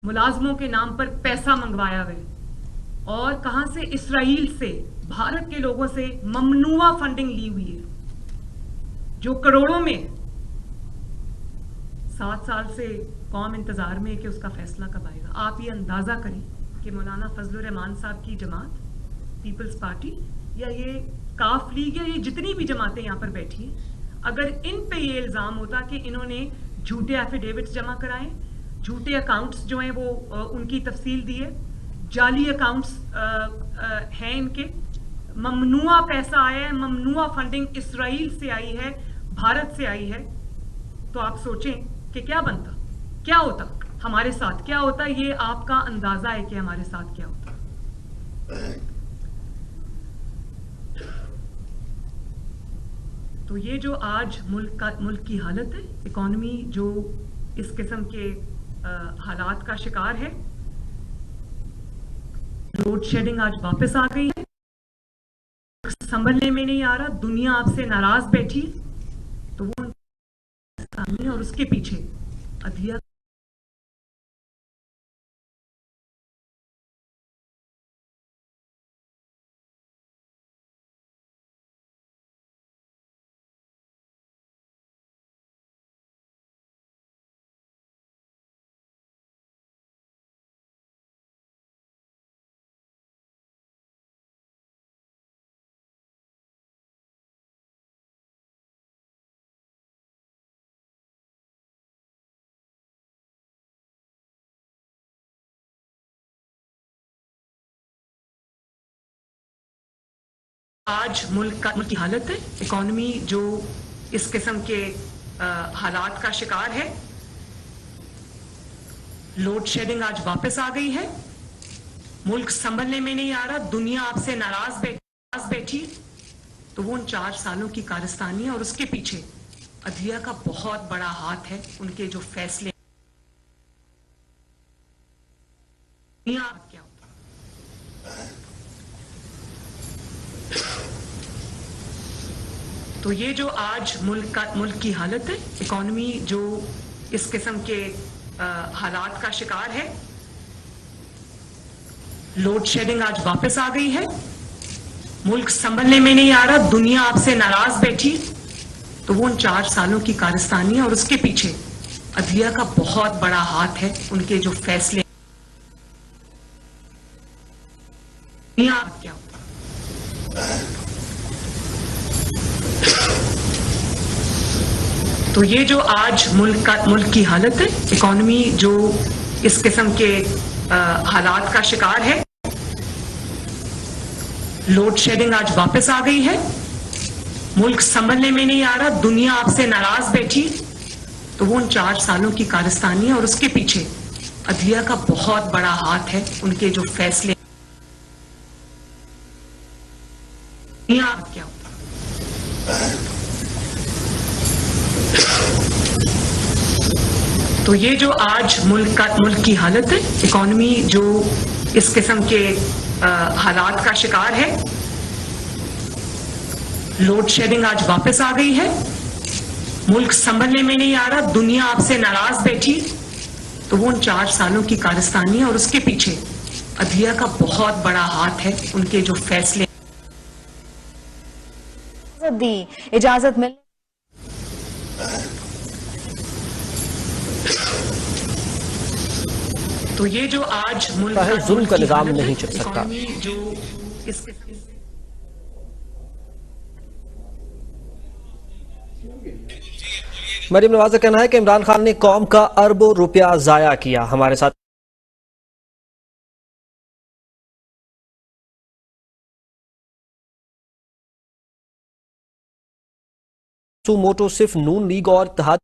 ملازموں کے نام پر پیسہ منگوایا ہوئے اور کہاں سے؟ اسرائیل سے، بھارت کے لوگوں سے ممنوعہ فنڈنگ لی ہوئی ہے جو کروڑوں میں 7 سال سے قوم انتظار میں ہے کہ اس کا فیصلہ کب آئے گا۔ آپ یہ اندازہ کریں کہ مولانا فضل الرحمان صاحب کی جماعت پیپلز پارٹی یا یہ کاف لیگ یا یہ جتنی بھی جماعتیں یہاں پر بیٹھی ہیں، اگر ان پہ یہ الزام ہوتا کہ انہوں نے جھوٹے ایفیڈیوٹس جمع کرائے، جھوٹے اکاؤنٹس جو ہیں وہ ان کی تفصیل دی ہے، جعلی اکاؤنٹس ہیں ان کے، ممنوعہ پیسہ آیا ہے، ممنوعہ فنڈنگ اسرائیل سے آئی ہے، بھارت سے آئی ہے، تو آپ سوچیں کہ کیا بنتا، کیا ہوتا ہمارے ساتھ، کیا ہوتا؟ یہ آپ کا اندازہ ہے کہ ہمارے ساتھ کیا ہوتا۔ تو یہ جو آج ملک کی حالت ہے، اکانومی جو اس قسم کے حالات کا شکار ہے، لوڈ شیڈنگ آج واپس آ گئی ہے، سنبھلنے میں نہیں آ رہا، دنیا آپ سے ناراض بیٹھی، تو وہ اور اس کے پیچھے عدلیہ آج ملک کی حالت ہے، اکانومی جو اس قسم کے حالات کا شکار ہے، لوڈ شیڈنگ آج واپس آ گئی ہے، ملک سنبھلنے میں نہیں آ رہا، دنیا آپ سے ناراض بیٹھی، تو وہ ان 4 سالوں کی کارستانی ہے اور اس کے پیچھے عدلیہ کا بہت بڑا ہاتھ ہے، ان کے جو فیصلے کیا ہوتا۔ تو یہ جو آج ملک کی حالت ہے، اکانومی جو اس قسم کے حالات کا شکار ہے، لوڈ شیڈنگ آج واپس آ گئی ہے، ملک سنبھلنے میں نہیں آ رہا، دنیا آپ سے ناراض بیٹھی، تو وہ ان 4 سالوں کی کارستانی ہے اور اس کے پیچھے عدلیہ کا بہت بڑا ہاتھ ہے، ان کے جو فیصلے کیا ہوتا۔ تو یہ جو آج ملک کی حالت ہے، اکانومی جو اس قسم کے حالات کا شکار ہے، لوڈ شیڈنگ آج واپس آ گئی ہے، ملک سنبھلنے میں نہیں آ رہا، دنیا آپ سے ناراض بیٹھی، تو وہ ان 4 سالوں کی کارستانی ہے اور اس کے پیچھے عدلیہ کا بہت بڑا ہاتھ ہے، ان کے جو فیصلے کیا ہوتا۔ تو یہ جو آج ملک کی حالت ہے، اکانومی جو اس قسم کے حالات کا شکار ہے، لوڈ شیڈنگ آج واپس آ گئی ہے، ملک سنبھلنے میں نہیں آ رہا، دنیا آپ سے ناراض بیٹھی، تو وہ ان 4 سالوں کی کارستانی ہے اور اس کے پیچھے عدلیہ کا بہت بڑا ہاتھ ہے، ان کے جو فیصلے اجازت مل تو یہ جو آج ملک ظلم کا نظام نہیں چل سکتا۔ جو اس مریم نواز کا کہنا ہے کہ عمران خان نے قوم کا اربوں روپیہ ضائع کیا۔ ہمارے ساتھ موٹو صرف نون لیگ اور اتحاد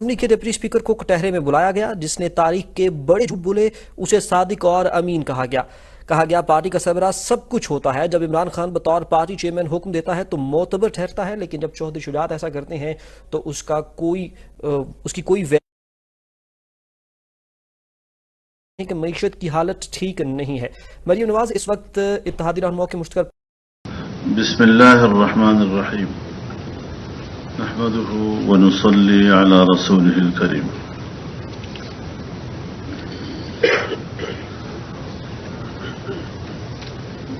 کے ڈپٹی اسپیکر کو کٹہرے میں بلایا گیا، جس نے تاریخ کے بڑے جھوٹ بولے، اسے صادق اور امین کہا گیا پارٹی کا سربراہ سب کچھ ہوتا ہے، جب عمران خان بطور پارٹی چیئرمین حکم دیتا ہے تو معتبر ٹھہرتا ہے، لیکن جب چودھری شجاعت ایسا کرتے ہیں تو اس کی کوئی کہ معیشت کی حالت ٹھیک نہیں ہے۔ مریم نواز اس وقت اتحادی رہنماؤں کے مشترکہ بسم اللہ الرحمن الرحیم نحمده ونصلي على رسوله الكريم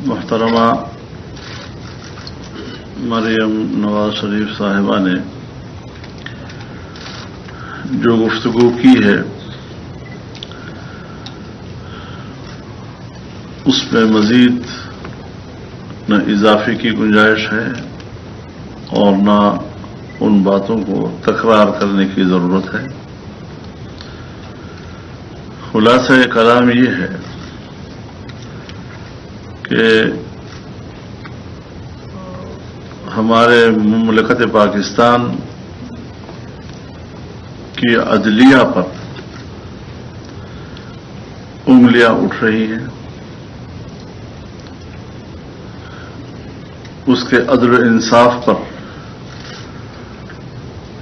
محترمہ مریم نواز شریف صاحبہ نے جو گفتگو کی ہے اس میں مزید نہ اضافے کی گنجائش ہے اور نہ ان باتوں کو تکرار کرنے کی ضرورت ہے. خلاصہ کلام یہ ہے کہ ہمارے مملکت پاکستان کی عدلیہ پر انگلیاں اٹھ رہی ہیں، اس کے عدل و انصاف پر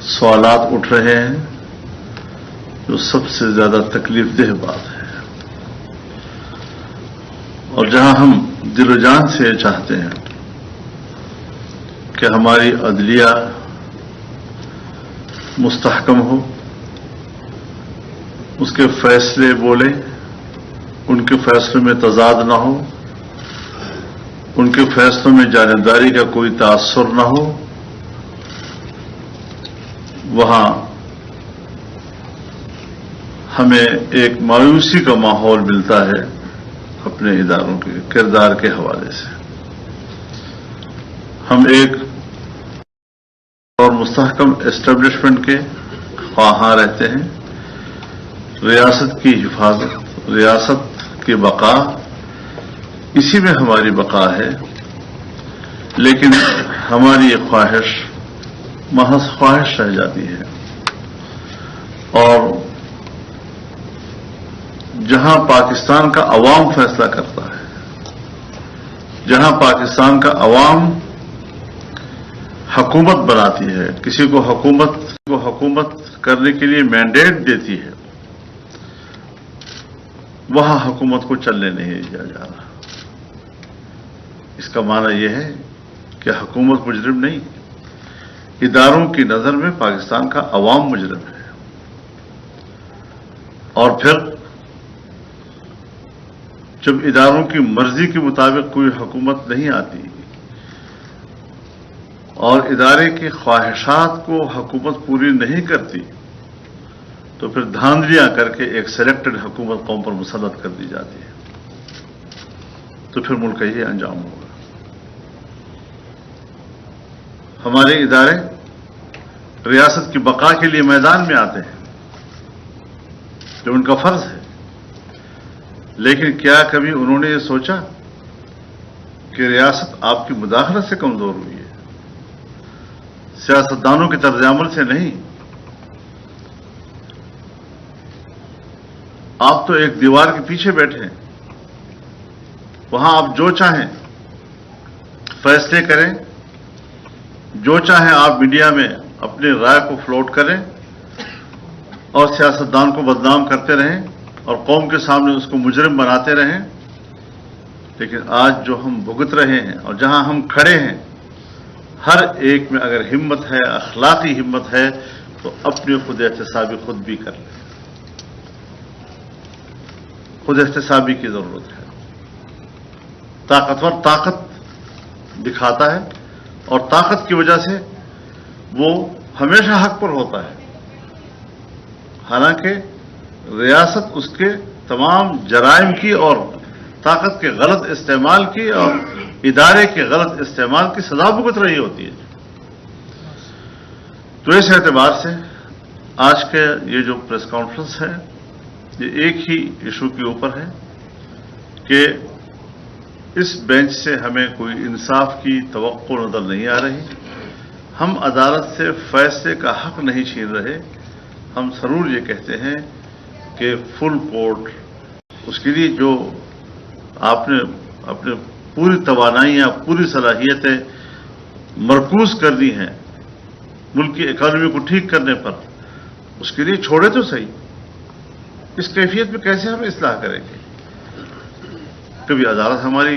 سوالات اٹھ رہے ہیں، جو سب سے زیادہ تکلیف دہ بات ہے. اور جہاں ہم دل و جان سے چاہتے ہیں کہ ہماری عدلیہ مستحکم ہو، اس کے فیصلے بولے، ان کے فیصلوں میں تضاد نہ ہو، ان کے فیصلوں میں جانبداری کا کوئی تاثر نہ ہو، وہاں ہمیں ایک مایوسی کا ماحول ملتا ہے اپنے اداروں کے کردار کے حوالے سے. ہم ایک اور مستحکم اسٹیبلشمنٹ کے خواہاں رہتے ہیں. ریاست کی حفاظت، ریاست کی بقا، اسی میں ہماری بقا ہے. لیکن ہماری یہ خواہش محض خواہش رہ جاتی ہے، اور جہاں پاکستان کا عوام فیصلہ کرتا ہے، جہاں پاکستان کا عوام حکومت بناتی ہے، کسی کو حکومت کرنے کے لیے مینڈیٹ دیتی ہے، وہاں حکومت کو چلنے نہیں دیا جا رہا. اس کا معنی یہ ہے کہ حکومت مجرم نہیں، اداروں کی نظر میں پاکستان کا عوام مجرم ہے. اور پھر جب اداروں کی مرضی کے مطابق کوئی حکومت نہیں آتی اور ادارے کی خواہشات کو حکومت پوری نہیں کرتی، تو پھر دھاندلیاں کر کے ایک سلیکٹڈ حکومت قوم پر مسلط کر دی جاتی ہے. تو پھر ملک کا یہ انجام ہوگا. ہمارے ادارے ریاست کی بقا کے لیے میدان میں آتے ہیں، جو ان کا فرض ہے. لیکن کیا کبھی انہوں نے یہ سوچا کہ ریاست آپ کی مداخلت سے کمزور ہوئی ہے، سیاستدانوں کے طرز عمل سے نہیں؟ آپ تو ایک دیوار کے پیچھے بیٹھے ہیں، وہاں آپ جو چاہیں فیصلے کریں، جو چاہیں آپ میڈیا میں اپنی رائے کو فلوٹ کریں اور سیاستدان کو بدنام کرتے رہیں اور قوم کے سامنے اس کو مجرم بناتے رہیں. لیکن آج جو ہم بھگت رہے ہیں اور جہاں ہم کھڑے ہیں، ہر ایک میں اگر ہمت ہے، اخلاقی ہمت ہے، تو اپنی خود احتسابی خود بھی کر لیں. خود احتسابی کی ضرورت ہے. طاقتور طاقت دکھاتا ہے اور طاقت کی وجہ سے وہ ہمیشہ حق پر ہوتا ہے، حالانکہ ریاست اس کے تمام جرائم کی اور طاقت کے غلط استعمال کی اور ادارے کے غلط استعمال کی سزا بھگت رہی ہوتی ہے. تو اس اعتبار سے آج کے یہ جو پریس کانفرنس ہے، یہ ایک ہی ایشو کے اوپر ہے کہ اس بینچ سے ہمیں کوئی انصاف کی توقع نظر نہیں آ رہی. ہم عدالت سے فیصلے کا حق نہیں چھین رہے. ہم ضرور یہ کہتے ہیں کہ فل کورٹ، اس کے لیے جو آپ نے اپنے پوری توانائیاں، پوری صلاحیتیں مرکوز کر دی ہیں ملک کی اکانومی کو ٹھیک کرنے پر، اس کے لیے چھوڑے تو صحیح. اس کیفیت میں کیسے ہم اصلاح کریں گے؟ کبھی عدالت ہماری